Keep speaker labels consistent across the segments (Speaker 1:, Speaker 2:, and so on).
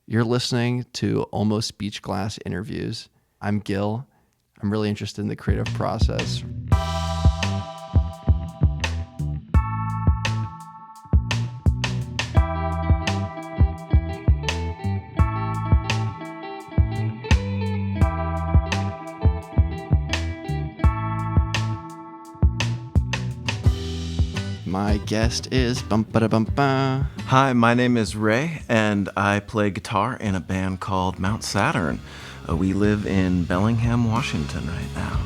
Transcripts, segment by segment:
Speaker 1: You're listening to Almost Beach Glass Interviews. I'm Gil. I'm really interested in the creative process. My guest is bum-ba-da-bum-ba.
Speaker 2: Hi, my name is Ray, and I play guitar in a band called Mount Saturn. We live in Bellingham, Washington right now.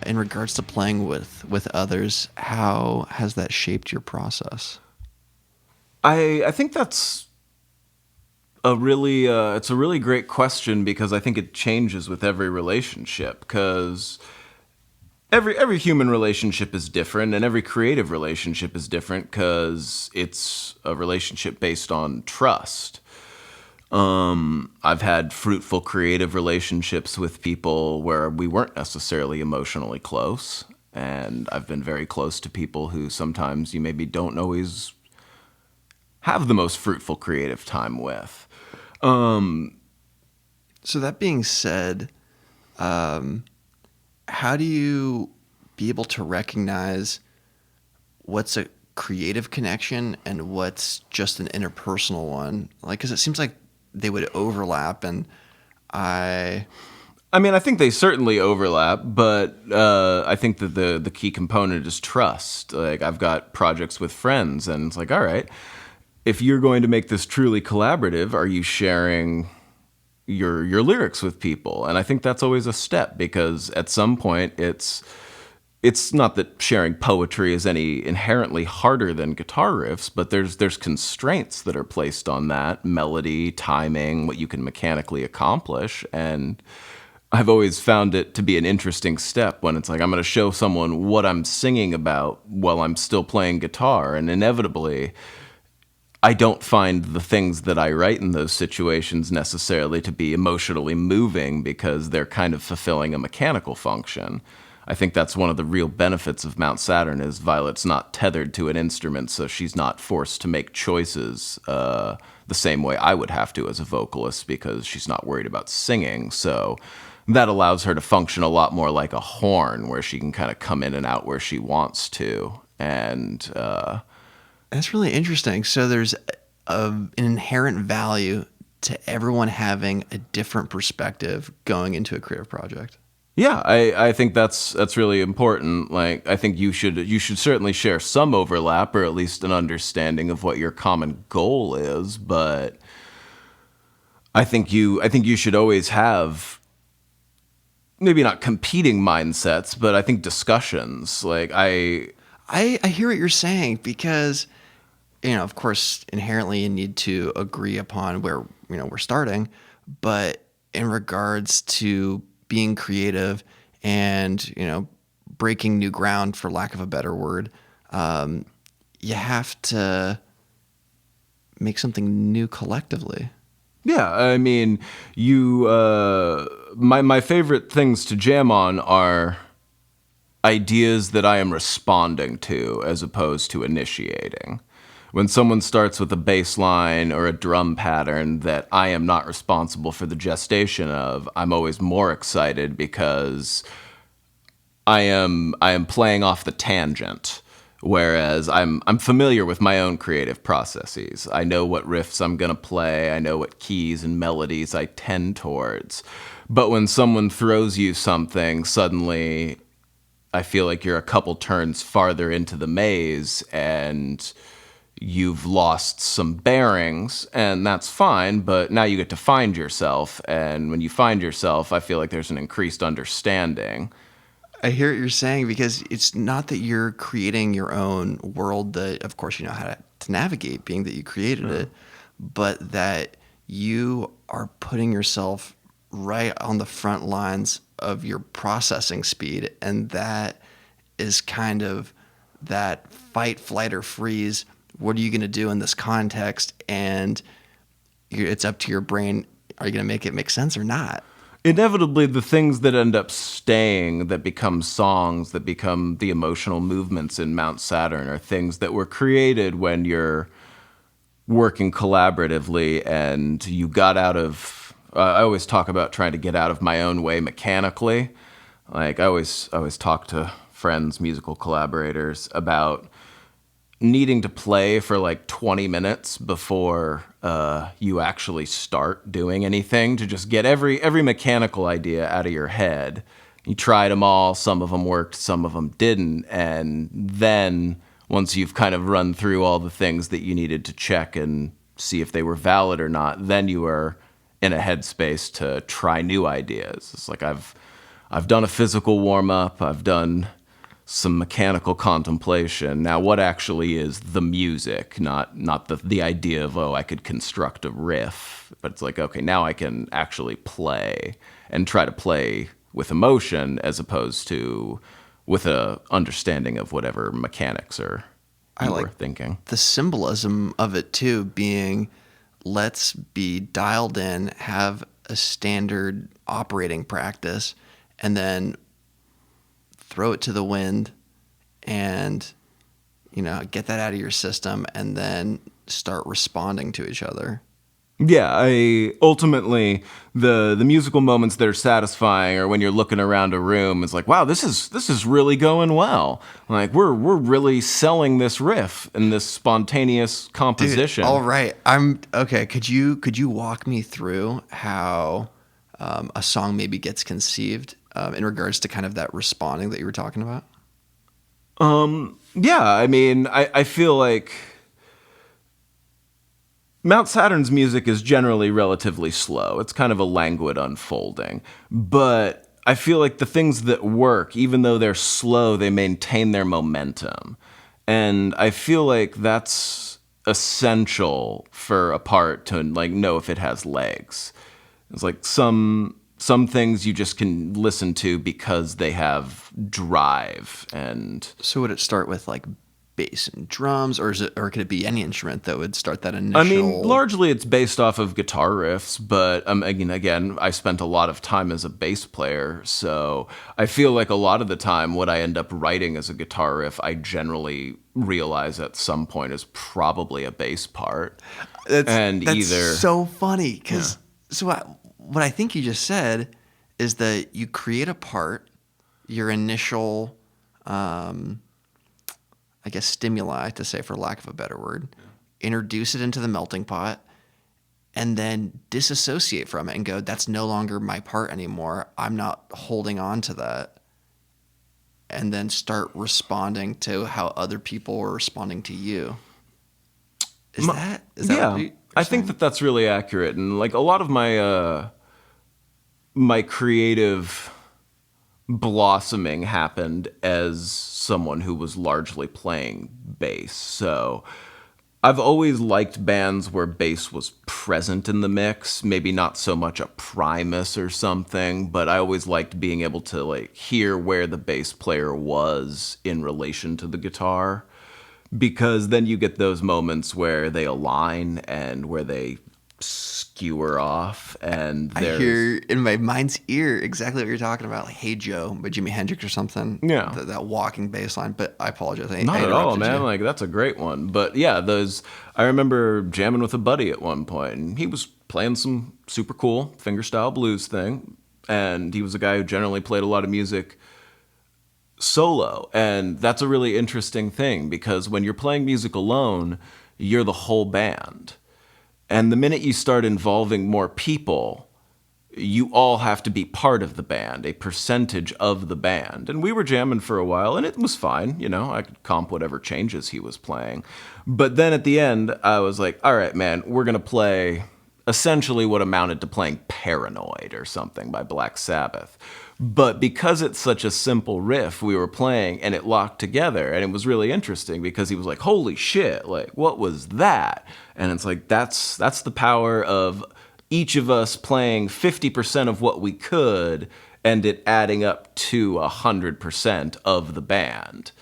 Speaker 1: In regards to playing with others, how has that shaped your process?
Speaker 2: I think that's it's a really great question because I think it changes with every relationship because every human relationship is different and every creative relationship is different because it's a relationship based on trust. I've had fruitful creative relationships with people where we weren't necessarily emotionally close, and I've been very close to people who sometimes you maybe don't always have the most fruitful creative time with.
Speaker 1: So that being said, how do you be able to recognize what's a creative connection and what's just an interpersonal one? Like, because it seems like they would overlap, and I
Speaker 2: mean, I think they certainly overlap, but I think that the key component is trust. Like, I've got projects with friends, and it's like, all right, if you're going to make this truly collaborative, are you sharing your lyrics with people? And I think that's always a step because at some point it's not that sharing poetry is any inherently harder than guitar riffs, but there's constraints that are placed on that: melody, timing, what you can mechanically accomplish. And I've always found it to be an interesting step when it's like, I'm going to show someone what I'm singing about while I'm still playing guitar. And inevitably, I don't find the things that I write in those situations necessarily to be emotionally moving because they're kind of fulfilling a mechanical function. I think that's one of the real benefits of Mount Saturn is Violet's not tethered to an instrument, so she's not forced to make choices the same way I would have to as a vocalist because she's not worried about singing. So that allows her to function a lot more like a horn where she can kind of come in and out where she wants to. And
Speaker 1: that's really interesting. So there's an inherent value to everyone having a different perspective going into a creative project.
Speaker 2: yeah, I think that's really important. Like, I think you should certainly share some overlap or at least an understanding of what your common goal is. But I think you should always have maybe not competing mindsets, but I think discussions. Like I
Speaker 1: hear what you're saying because, of course, inherently you need to agree upon where, we're starting. But in regards to being creative and, breaking new ground, for lack of a better word, you have to make something new collectively.
Speaker 2: Yeah, I mean, my favorite things to jam on are ideas that I am responding to as opposed to initiating. When someone starts with a bass line or a drum pattern that I am not responsible for the gestation of, I'm always more excited because I am playing off the tangent. Whereas I'm familiar with my own creative processes. I know what riffs I'm gonna play. I know what keys and melodies I tend towards. But when someone throws you something, suddenly I feel like you're a couple turns farther into the maze and you've lost some bearings, and that's fine, but now you get to find yourself. And when you find yourself, I feel like there's an increased understanding.
Speaker 1: I hear what you're saying because it's not that you're creating your own world that, of course, you know how to navigate, being that you created it, but that you are putting yourself right on the front lines of your processing speed, and that is kind of that fight, flight, or freeze. What are you going to do in this context? And it's up to your brain. Are you going to make it make sense or not?
Speaker 2: Inevitably, the things that end up staying, that become songs, that become the emotional movements in Mount Saturn, are things that were created when you're working collaboratively and you got out of... I always talk about trying to get out of my own way mechanically. Like, I always talk to friends, musical collaborators, about needing to play for like 20 minutes before you actually start doing anything, to just get every mechanical idea out of your head. You tried them all, some of them worked, some of them didn't, and then once you've kind of run through all the things that you needed to check and see if they were valid or not, then you are in a headspace to try new ideas. It's like I've done a physical warm-up, I've done some mechanical contemplation. Now, what actually is the music? Not the idea of, I could construct a riff. But it's like, okay, now I can actually play and try to play with emotion as opposed to with a understanding of whatever mechanics or you were thinking.
Speaker 1: The symbolism of it too, being let's be dialed in, have a standard operating practice, and then throw it to the wind and, get that out of your system and then start responding to each other.
Speaker 2: Yeah, ultimately the musical moments that are satisfying are when you're looking around a room. It's like, wow, this is really going well. Like we're really selling this riff and this spontaneous composition.
Speaker 1: Dude, all right, I'm okay. Could you walk me through how a song maybe gets conceived in regards to kind of that responding that you were talking about?
Speaker 2: Yeah, I mean, I feel like Mount Saturn's music is generally relatively slow. It's kind of a languid unfolding. But I feel like the things that work, even though they're slow, they maintain their momentum. And I feel like that's essential for a part to know if it has legs. It's like some things you just can listen to because they have drive. And
Speaker 1: so would it start with like bass and drums, or could it be any instrument that would start that initial?
Speaker 2: I mean, largely it's based off of guitar riffs, but again, I spent a lot of time as a bass player, so I feel like a lot of the time what I end up writing as a guitar riff, I generally realize at some point is probably a bass part.
Speaker 1: That's so funny, because what I think you just said is that you create a part, your initial stimuli, to say for lack of a better word, introduce it into the melting pot, and then disassociate from it and go, that's no longer my part anymore. I'm not holding on to that. And then start responding to how other people are responding to you. Is that what you're saying?
Speaker 2: I think that's really accurate. And like a lot of my creative blossoming happened as someone who was largely playing bass. So I've always liked bands where bass was present in the mix, maybe not so much a Primus or something, but I always liked being able to hear where the bass player was in relation to the guitar, because then you get those moments where they align and where they skewer off, and
Speaker 1: I hear in my mind's ear exactly what you're talking about, like "Hey Joe" by Jimi Hendrix or something.
Speaker 2: Yeah,
Speaker 1: that walking bass line. But I apologize.
Speaker 2: Not at all, man. Like that's a great one. But yeah, I remember jamming with a buddy at one point, and he was playing some super cool fingerstyle blues thing, and he was a guy who generally played a lot of music solo, and that's a really interesting thing because when you're playing music alone, you're the whole band. And the minute you start involving more people, you all have to be part of the band, a percentage of the band. And we were jamming for a while, and it was fine. I could comp whatever changes he was playing. But then at the end, I was like, all right, man, we're going to play essentially what amounted to playing Paranoid or something by Black Sabbath. But because it's such a simple riff, we were playing and it locked together, and it was really interesting because he was like, holy shit, like what was that? And it's like, that's the power of each of us playing 50% of what we could and it adding up to 100% of the band.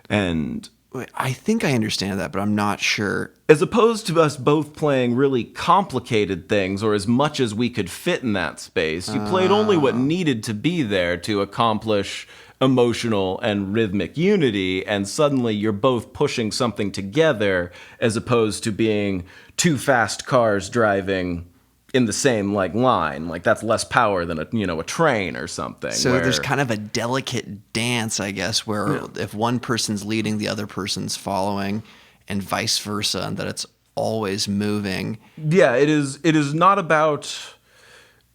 Speaker 2: And
Speaker 1: Wait, I think I understand that, but I'm not sure.
Speaker 2: as opposed to us both playing really complicated things or as much as we could fit in that space, you played only what needed to be there to accomplish emotional and rhythmic unity, and suddenly you're both pushing something together as opposed to being two fast cars driving in the same like line. Like that's less power than a train or something.
Speaker 1: So there's kind of a delicate dance, I guess, where if one person's leading, the other person's following, and vice versa, and that it's always moving.
Speaker 2: Yeah, it is. It is not about.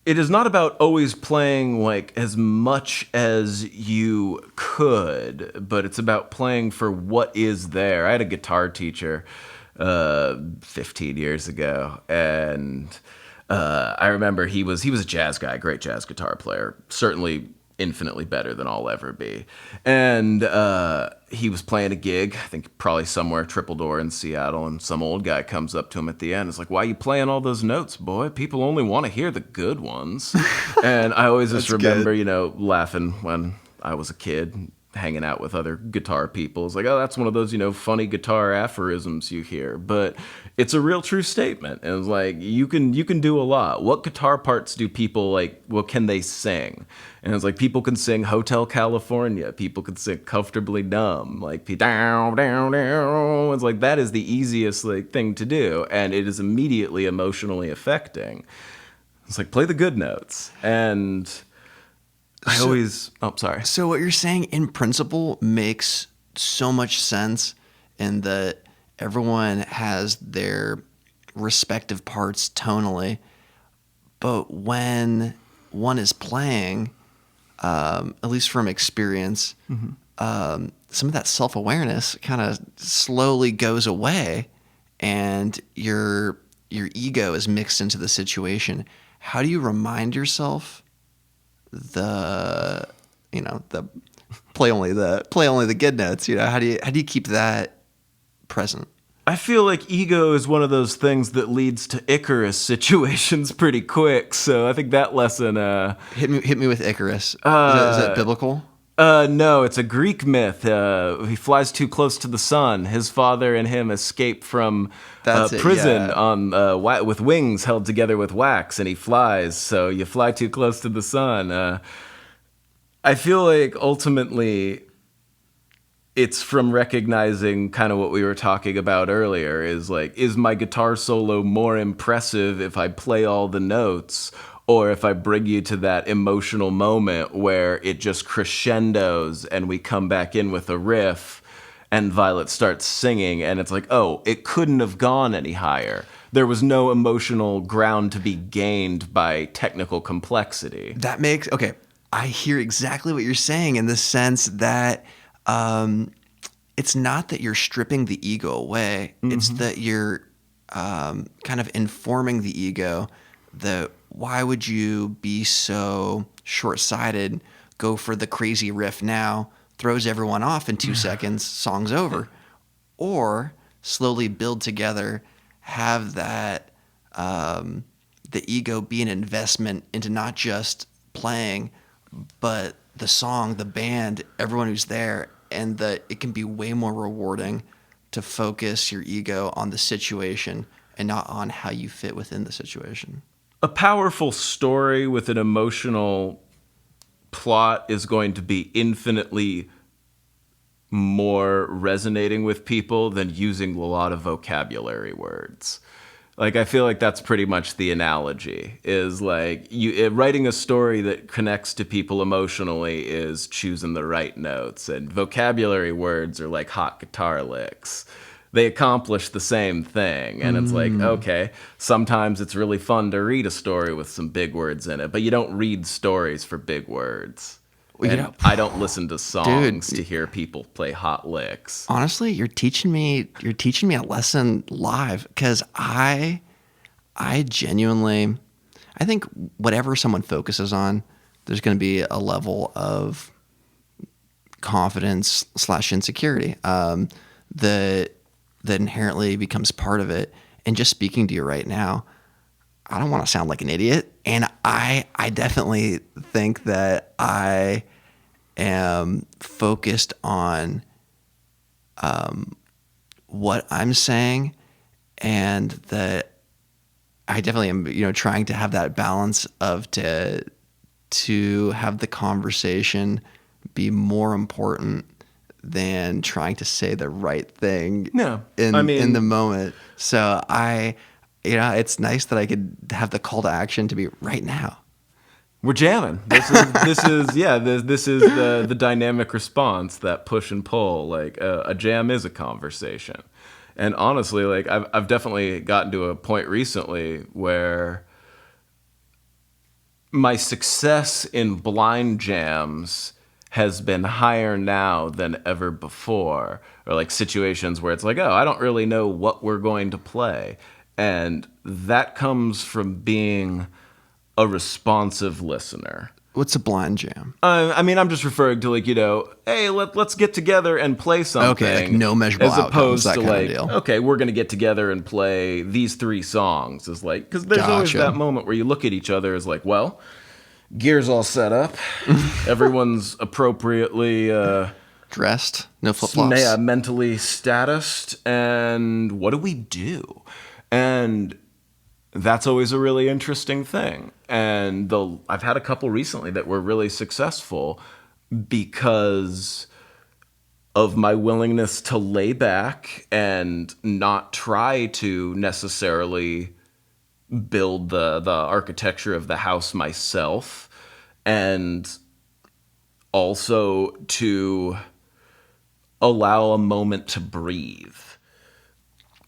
Speaker 2: It is not about always playing like as much as you could, but it's about playing for what is there. I had a guitar teacher 15 years ago, and I remember he was a jazz guy, great jazz guitar player, certainly infinitely better than I'll ever be. And he was playing a gig, I think probably somewhere triple door in Seattle, and some old guy comes up to him at the end. It's like, why are you playing all those notes, boy? People only want to hear the good ones. And I always just remember, laughing when I was a kid, hanging out with other guitar people. It's like, oh, that's one of those, funny guitar aphorisms you hear. But it's a real true statement. And it's like, you can do a lot. What guitar parts do people like, what can they sing? And it's like, people can sing Hotel California. People can sing Comfortably Numb. Like, down, down, down. It's like, that is the easiest like thing to do. And it is immediately emotionally affecting. It's like, play the good notes. And sorry.
Speaker 1: So what you're saying in principle makes so much sense in that everyone has their respective parts tonally, but when one is playing, at least from experience, some of that self-awareness kind of slowly goes away, and your ego is mixed into the situation. How do you remind yourself the play only the good notes? How do you keep that present?
Speaker 2: I feel like ego is one of those things that leads to Icarus situations pretty quick. So I think that lesson
Speaker 1: hit me with Icarus. Is that biblical?
Speaker 2: No, it's a Greek myth. He flies too close to the sun. His father and him escape from prison on with wings held together with wax, and he flies. So you fly too close to the sun. I feel like ultimately it's from recognizing kind of what we were talking about earlier, is like, is my guitar solo more impressive if I play all the notes, or if I bring you to that emotional moment where it just crescendos and we come back in with a riff and Violet starts singing and it's like, oh, it couldn't have gone any higher. There was no emotional ground to be gained by technical complexity.
Speaker 1: Okay, I hear exactly what you're saying in the sense that it's not that you're stripping the ego away. Mm-hmm. It's that you're kind of informing the ego that why would you be so short-sighted, go for the crazy riff now, throws everyone off in 2 seconds, song's over. Or slowly build together, have that the ego be an investment into not just playing, but the song, the band, everyone who's there, and that it can be way more rewarding to focus your ego on the situation and not on how you fit within the situation.
Speaker 2: A powerful story with an emotional plot is going to be infinitely more resonating with people than using a lot of vocabulary words. Like, I feel like that's pretty much the analogy, is like writing a story that connects to people emotionally is choosing the right notes, and vocabulary words are like hot guitar licks. They accomplish the same thing, and it's like, okay, sometimes it's really fun to read a story with some big words in it, but you don't read stories for big words. I don't listen to songs to hear people play hot licks.
Speaker 1: Honestly, you're teaching me a lesson live, because I genuinely, I think whatever someone focuses on, there's going to be a level of confidence / insecurity that inherently becomes part of it. And just speaking to you right now, I don't want to sound like an idiot. And I definitely think that I am focused on what I'm saying, and that I definitely am, trying to have that balance of to have the conversation be more important than trying to say the right thing
Speaker 2: Yeah. I
Speaker 1: in the
Speaker 2: mean,
Speaker 1: moment. So it's nice that I could have the call to action to be right now.
Speaker 2: we're jamming. This is the dynamic response, that push and pull. Like a jam is a conversation, and honestly, like I've definitely gotten to a point recently where my success in blind jams has been higher now than ever before, or like situations where it's like, oh, I don't really know what we're going to play, and that comes from being a responsive listener.
Speaker 1: What's a blind jam?
Speaker 2: I mean, I'm just referring to like, hey, let's get together and play
Speaker 1: Okay, like
Speaker 2: something,
Speaker 1: no measurable
Speaker 2: as
Speaker 1: outcomes,
Speaker 2: opposed
Speaker 1: that
Speaker 2: to
Speaker 1: kind of
Speaker 2: like,
Speaker 1: deal.
Speaker 2: okay, we're gonna get together and play these 3 songs. Is like, because there's always
Speaker 1: Gotcha.
Speaker 2: that moment where you look at each other as like, well, gear's all set up, everyone's appropriately
Speaker 1: Dressed, no flip flops.
Speaker 2: mentally statused, and what do we do? And that's always a really interesting thing. And I've had a couple recently that were really successful because of my willingness to lay back and not try to necessarily build the architecture of the house myself, and also to allow a moment to breathe.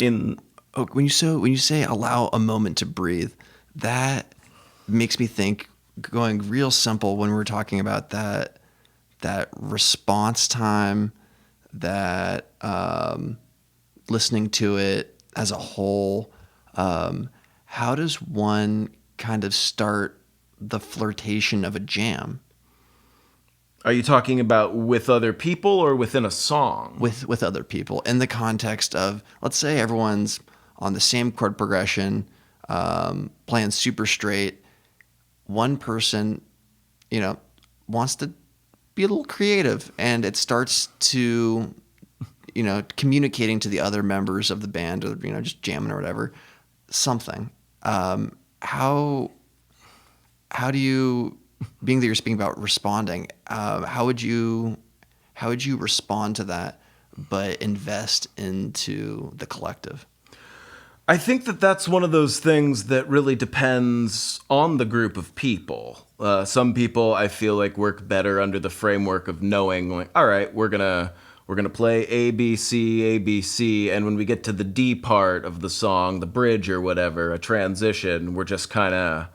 Speaker 2: In
Speaker 1: Oh, when you say allow a moment to breathe, that makes me think, going real simple, when we're talking about that response time, that listening to it as a whole. How does one kind of start the flirtation of a jam
Speaker 2: Are you talking about with other people or within a song?
Speaker 1: with other people, in the context of, let's say everyone's on the same chord progression, playing super straight. One person, wants to be a little creative, and it starts to, communicating to the other members of the band, or just jamming or whatever, something. How do you, being that you're speaking about responding, how would you respond to that, but invest into the collective?
Speaker 2: I think that that's one of those things that really depends on the group of people. Some people I feel like work better under the framework of knowing, like, all right, we're gonna play A B C A B C, and when we get to the D part of the song, the bridge or whatever, a transition, we're just kind of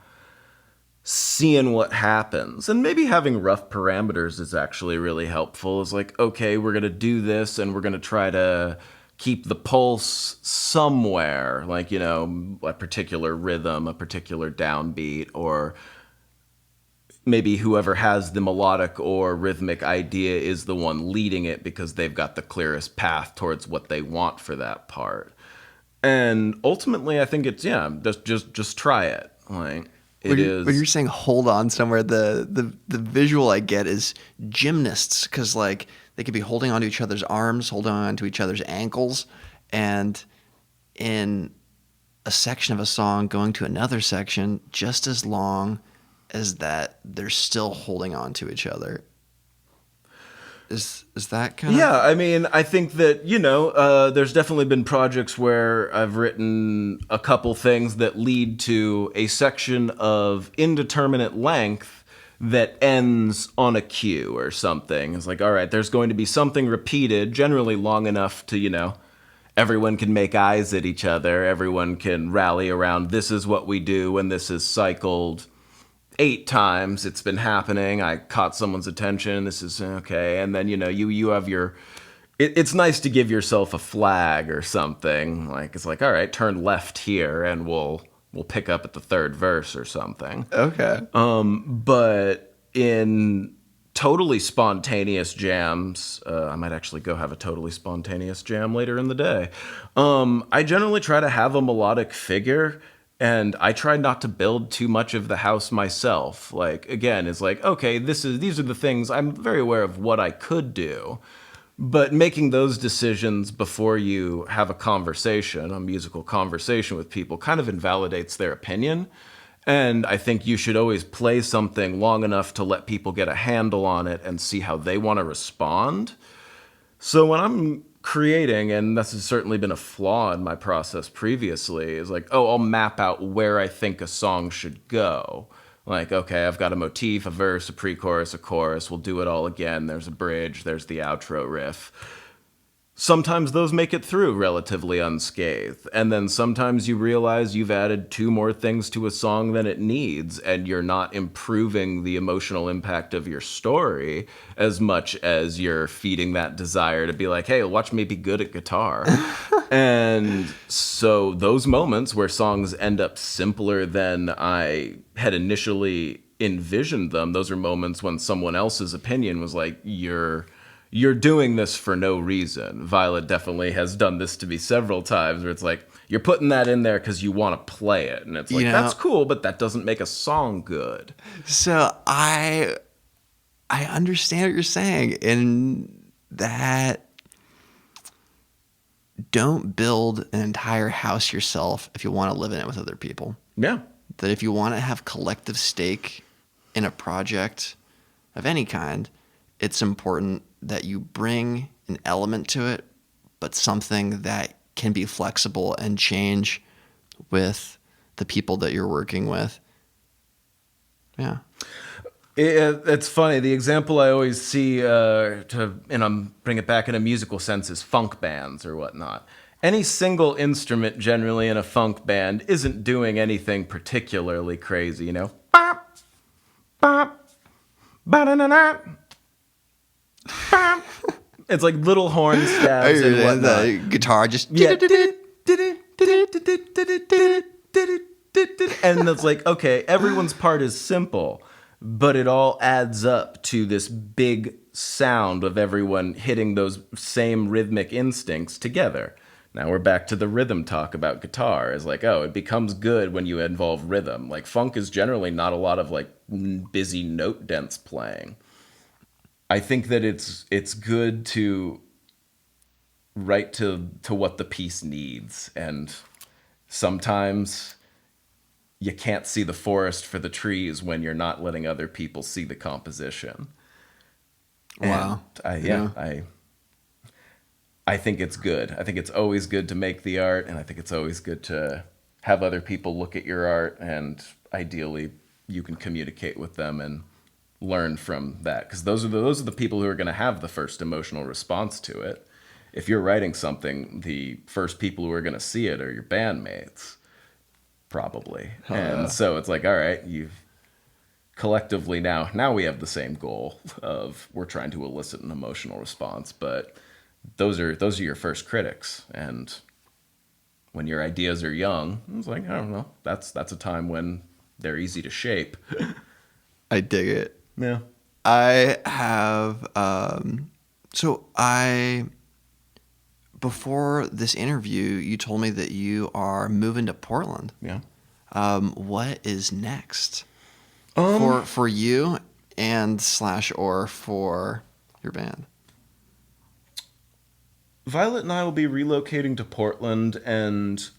Speaker 2: seeing what happens. And maybe having rough parameters is actually really helpful. It's like, okay, we're going to do this and we're going to try to keep the pulse somewhere, like, a particular rhythm, a particular downbeat, or maybe whoever has the melodic or rhythmic idea is the one leading it because they've got the clearest path towards what they want for that part. And ultimately, I think it's, just try it. Like, it is.
Speaker 1: When you're saying hold on somewhere, the visual I get is gymnasts, because like they could be holding onto each other's arms, holding on to each other's ankles, and in a section of a song going to another section, just as long as that they're still holding on to each other. Is that kind of?
Speaker 2: Yeah, I mean, I think that, there's definitely been projects where I've written a couple things that lead to a section of indeterminate length that ends on a cue or something. It's like, all right, there's going to be something repeated, generally long enough to, everyone can make eyes at each other, everyone can rally around, this is what we do, and this is cycled 8 times. It's been happening. I caught someone's attention. This is okay. And then, you have your, it's nice to give yourself a flag or something. Like, it's like, all right, turn left here and we'll pick up at the 3rd verse or something.
Speaker 1: Okay.
Speaker 2: But in totally spontaneous jams, I might actually go have a totally spontaneous jam later in the day. I generally try to have a melodic figure, and I try not to build too much of the house myself. Like, again, it's like, okay, these are the things, I'm very aware of what I could do, But making those decisions before you have a conversation, a musical conversation with people, kind of invalidates their opinion. And I think you should always play something long enough to let people get a handle on it and see how they want to respond. So when I'm creating, and this has certainly been a flaw in my process previously, is like, oh, I'll map out where I think a song should go. Like, okay, I've got a motif, a verse, a pre-chorus, a chorus. We'll do it all again. There's a bridge, there's the outro riff. Sometimes those make it through relatively unscathed. And then sometimes you realize you've added 2 more things to a song than it needs, and you're not improving the emotional impact of your story as much as you're feeding that desire to be like, hey, watch me be good at guitar. And so those moments where songs end up simpler than I had initially envisioned them, those are moments when someone else's opinion was like, you're doing this for no reason. Violet definitely has done this to me several times where it's like, you're putting that in there because you want to play it. And it's like, that's cool, but that doesn't make a song good.
Speaker 1: So I understand what you're saying, in that don't build an entire house yourself if you want to live in it with other people.
Speaker 2: Yeah.
Speaker 1: That if you want to have collective stake in a project of any kind, it's important that you bring an element to it, but something that can be flexible and change with the people that you're working with. Yeah.
Speaker 2: It's funny. The example I always see, bring it back in a musical sense, is funk bands or whatnot. Any single instrument generally in a funk band isn't doing anything particularly crazy, you know? Bop, bop, ba-da-na-na. It's like little horn stabs and whatnot.
Speaker 1: The guitar just...
Speaker 2: Yeah. And it's like, okay, everyone's part is simple, but it all adds up to this big sound of everyone hitting those same rhythmic instincts together. Now we're back to the rhythm talk about guitar. It's like, oh, it becomes good when you involve rhythm. Like funk is generally not a lot of like busy note dense playing. I think that it's good to write to what the piece needs, and sometimes you can't see the forest for the trees when you're not letting other people see the composition.
Speaker 1: Wow.
Speaker 2: I think it's good. I think it's always good to make the art, and I think it's always good to have other people look at your art, and ideally you can communicate with them and learn from that, because those are the people who are going to have the first emotional response to it. If you're writing something, the first people who are going to see it are your bandmates, probably. And so it's like, all right, you've collectively now we have the same goal of we're trying to elicit an emotional response, but those are your first critics. And when your ideas are young, it's like, I don't know, that's a time when they're easy to shape.
Speaker 1: I dig it.
Speaker 2: Yeah.
Speaker 1: I have, before this interview, you told me that you are moving to Portland.
Speaker 2: Yeah.
Speaker 1: What is next for you and / or for your band?
Speaker 2: Violet and I will be relocating to Portland, and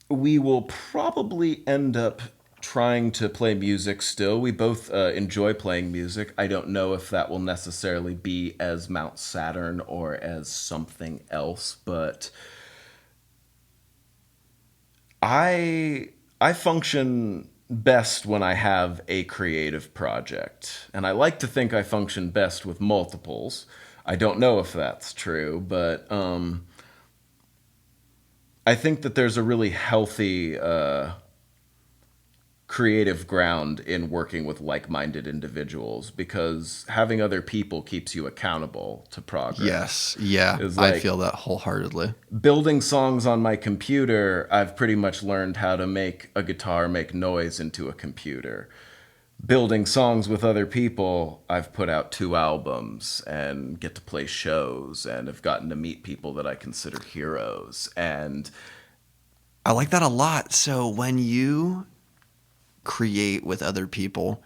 Speaker 2: we will probably end up trying to play music still. We both enjoy playing music. I don't know if that will necessarily be as Mount Saturn or as something else, but I function best when I have a creative project, and I like to think I function best with multiples. I don't know if that's true, but I think that there's a really healthy creative ground in working with like-minded individuals, because having other people keeps you accountable to progress.
Speaker 1: Yes. Yeah.
Speaker 2: Like,
Speaker 1: I feel that wholeheartedly.
Speaker 2: Building songs on my computer, I've pretty much learned how to make a guitar make noise into a computer. Building songs with other people, I've put out 2 albums and get to play shows and have gotten to meet people that I consider heroes. And
Speaker 1: I like that a lot. So when you create with other people,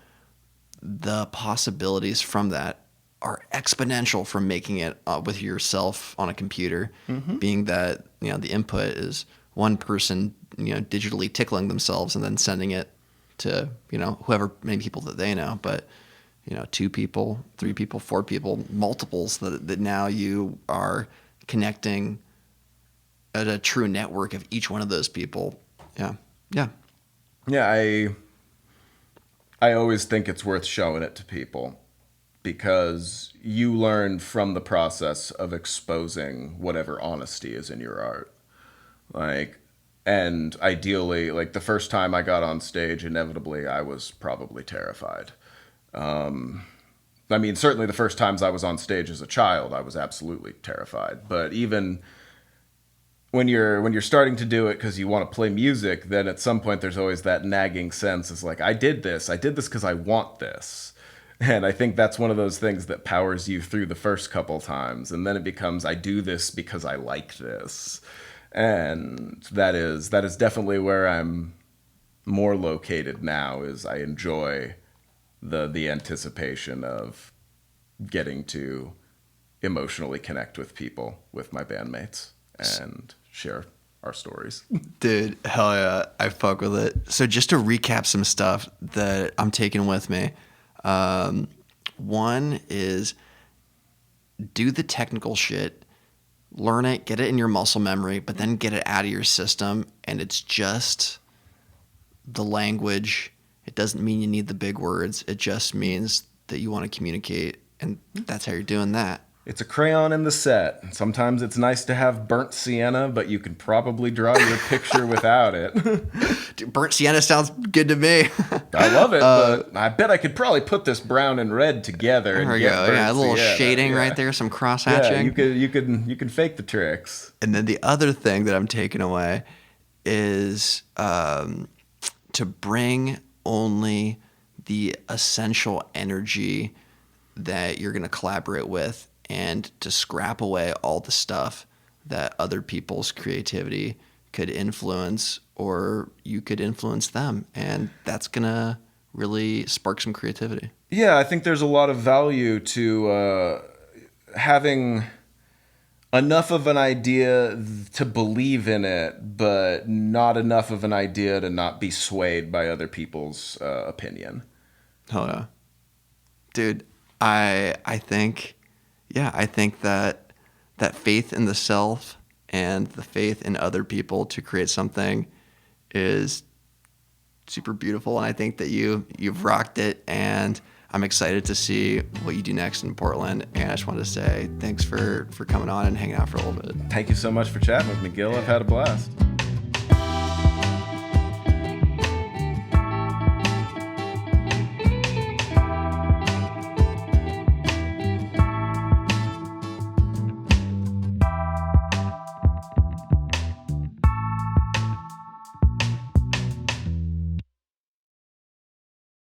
Speaker 1: the possibilities from that are exponential from making it with yourself on a computer, being that, the input is one person, digitally tickling themselves and then sending it to, whoever, many people that they know. But, 2 people, 3 people, 4 people, multiples that now you are connecting at a true network of each one of those people. Yeah. Yeah.
Speaker 2: Yeah, I always think it's worth showing it to people because you learn from the process of exposing whatever honesty is in your art. Like, and ideally, like the first time I got on stage, inevitably I was probably terrified. I mean, certainly the first times I was on stage as a child, I was absolutely terrified. But even when you're starting to do it because you want to play music, then at some point there's always that nagging sense. It's like, I did this because I want this. And I think that's one of those things that powers you through the first couple times. And then it becomes, I do this because I like this. And that is definitely where I'm more located now, is I enjoy the anticipation of getting to emotionally connect with people, with my bandmates, and share our stories.
Speaker 1: Dude, hell yeah. I fuck with it. So just to recap some stuff that I'm taking with me. One is do the technical shit, learn it, get it in your muscle memory, but then get it out of your system. And it's just the language. It doesn't mean you need the big words. It just means that you want to communicate. And that's how you're doing that.
Speaker 2: It's a crayon in the set. Sometimes it's nice to have burnt sienna, but you can probably draw your picture without it.
Speaker 1: Dude, burnt sienna sounds good to me.
Speaker 2: I love it, but I bet I could probably put this brown and red together.
Speaker 1: There we go. Yeah, a little shading right there, some cross hatching.
Speaker 2: Yeah, you can fake the tricks.
Speaker 1: And then the other thing that I'm taking away is to bring only the essential energy that you're going to collaborate with, and to scrap away all the stuff that other people's creativity could influence, or you could influence them. And that's going to really spark some creativity.
Speaker 2: Yeah, I think there's a lot of value to having enough of an idea to believe in it, but not enough of an idea to not be swayed by other people's opinion.
Speaker 1: Oh, yeah. Dude, I think that faith in the self and the faith in other people to create something is super beautiful. And I think that you've rocked it, and I'm excited to see what you do next in Portland. And I just wanted to say thanks for coming on and hanging out for a little bit.
Speaker 2: Thank you so much for chatting with me, Gil. I've had a blast.